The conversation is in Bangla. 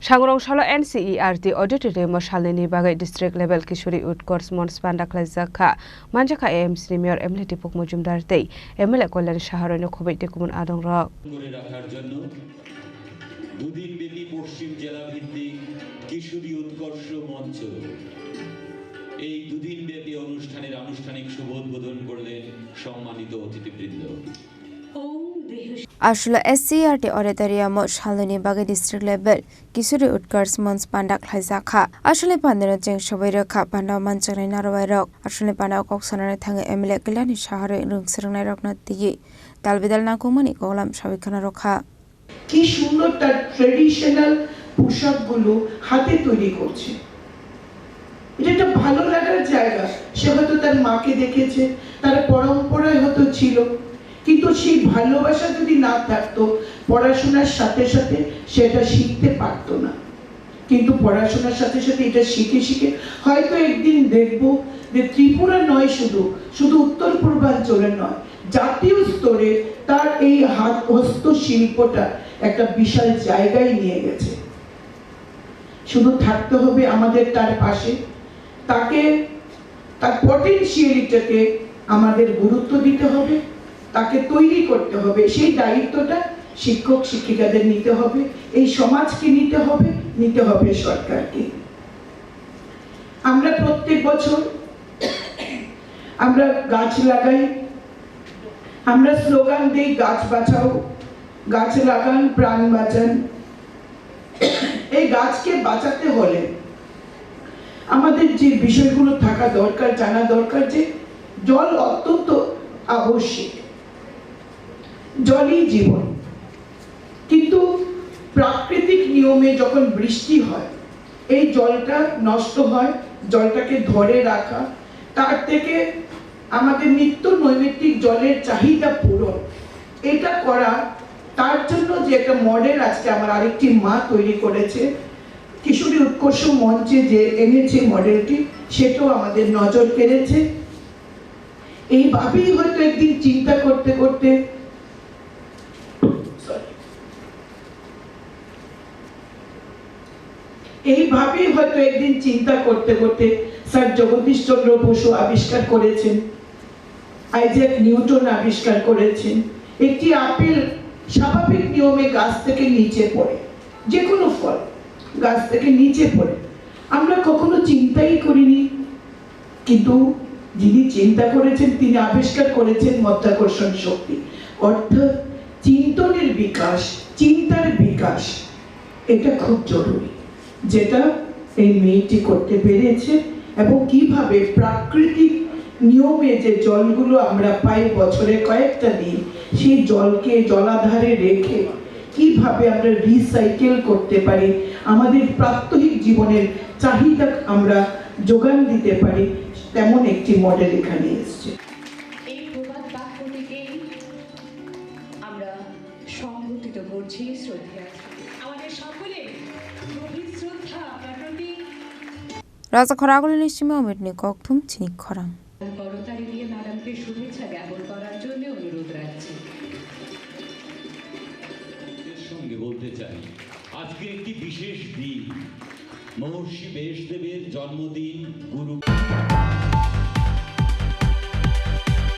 Sangrongshalo NCERT auditorium shalini bagai district level Kishori Utcourse Mons Pandakla Zakha Manjaka AMC Mayor Emily Tipuk Mujumdar Tei MLA Kollan Shaharone Khobei Tekumun Adong Rock করে রাখার জন্য দুদিনব্যাপী পশ্চিম জেলা ভিত্তিক কিশোরী উৎকর্ষ মঞ্চ এই দুদিনব্যাপী অনুষ্ঠানের আনুষ্ঠানিক শুভ উদ্বোধন করলেন সম্মানিত অতিথিবৃন্দ। Ashula SCRT auditorium shalini bagai district level Kishori Utcourse Mons Pandakla Zakha Ashule Pandero Jeng Shobairo Kha Pandao Manchaknai Narwai Rok Ashule Pandao Koksanane Thange MLA Kelani Shahare Rungsrungnai Rokna Tigi Dalbidal Nakumani Golam Shabikhana Rokha কি সুন্দর তার ট্রেডিশনাল পোশাকগুলো হাতে তৈরি করছে। এটা একটা ভালো লাগার জায়গা। সে হয়তো তার মাকে দেখেছে, তার পরম্পরায় হয়তো ছিল, কিন্তু সেই ভালোবাসা যদি না থাকতো পড়াশোনার সাথে সাথে সেটা শিখতে পারতো না। কিন্তু পড়াশোনার সাথে সাথে এটা শিখে শিখে হয়তো একদিন দেখবো যে ত্রিপুরা নয়, শুধু উত্তর পূর্বাঞ্চলে নয়, জাতীয় স্তরে তার এই হস্তশিল্পটা একটা বিশাল জায়গায় নিয়ে গেছে। শুধু থাকতে হবে আমাদের তার পাশে, তাকে তার পটেনশিয়ালিটাকে আমাদের গুরুত্ব দিতে হবে, তাকে তৈরি করতে হবে। সেই দায়িত্বটা শিক্ষক শিক্ষিকাদের নিতে হবে, এই সমাজকে নিতে হবে সরকারকে। আমরা প্রত্যেক বছর আমরা গাছ লাগাই, আমরা স্লোগান দিই গাছ বাঁচাও, গাছ লাগান প্রাণ বাঁচান। এই গাছকে বাঁচাতে হলে আমাদের যে বিষয়গুলো থাকা দরকার, জানা দরকার যে জল অত্যন্ত আবশ্যক, জলই জীবন। কিন্তু প্রাকৃতিক নিয়মে যখন বৃষ্টি হয় এই জলটা নষ্ট হয়, জলটাকে ধরে রাখা, তার থেকে আমাদের নিত্য নৈমিত্তিক জলের চাহিদা পূরণ, এটা করা, তার জন্য যে একটা মডেল আজকে আমার আরেকটি মা তৈরি করেছে, কিশোরী উৎকর্ষ মঞ্চে যে এনেছে মডেলটি, সেটাও আমাদের নজর কেড়েছে। এইভাবেই হয়তো একদিন চিন্তা করতে করতে স্যার জগদীশ চন্দ্র বসু আবিষ্কার করেছেন, আইজ্যাক নিউটন আবিষ্কার করেছেন, একটি আপেল স্বাভাবিক নিয়মে গাছ থেকে নিচে পড়ে, যে কোনো ফল গাছ থেকে নিচে পড়ে, আমরা কখনো চিন্তাই করিনি। কিন্তু যিনি চিন্তা করেছেন তিনি আবিষ্কার করেছেন মাধ্যাকর্ষণ শক্তি, অর্থাৎ চিন্তনের বিকাশ, চিন্তার বিকাশ, এটা খুব জরুরি, যেটা এই মেয়েটি করতে পেরেছে। এবং কিভাবে প্রাকৃতিক নিয়মে যে জলগুলো আমরা পাই বছরে কয়েকটা দিন, সেই জলকে জলাধারে রেখে কিভাবে আমরা রিসাইকেল করতে পারি, আমাদের প্রাত্যহিক জীবনের চাহিদা আমরা যোগান দিতে পারি, তেমন একটি মডেল এখানে এসেছে। এই প্রবাদ বাক্যটিকে আমরা সংগঠিত করছি শ্রদ্ধা, আমাদের সকলের গভীর শ্রদ্ধা আপনার প্রতি। রাজা খরাগুলি নিশ্চিমে অমিটনি ককথুম চিনিক খরাং করতালি দিয়ে ম্যাডামকে শুভেচ্ছা জ্ঞাপন করার জন্য অনুরোধ রাখছি। সঙ্গে বলতে চাই আজকে একটি বিশেষ দিন, মহর্ষি ব্যাসদেবের জন্মদিন, গুরু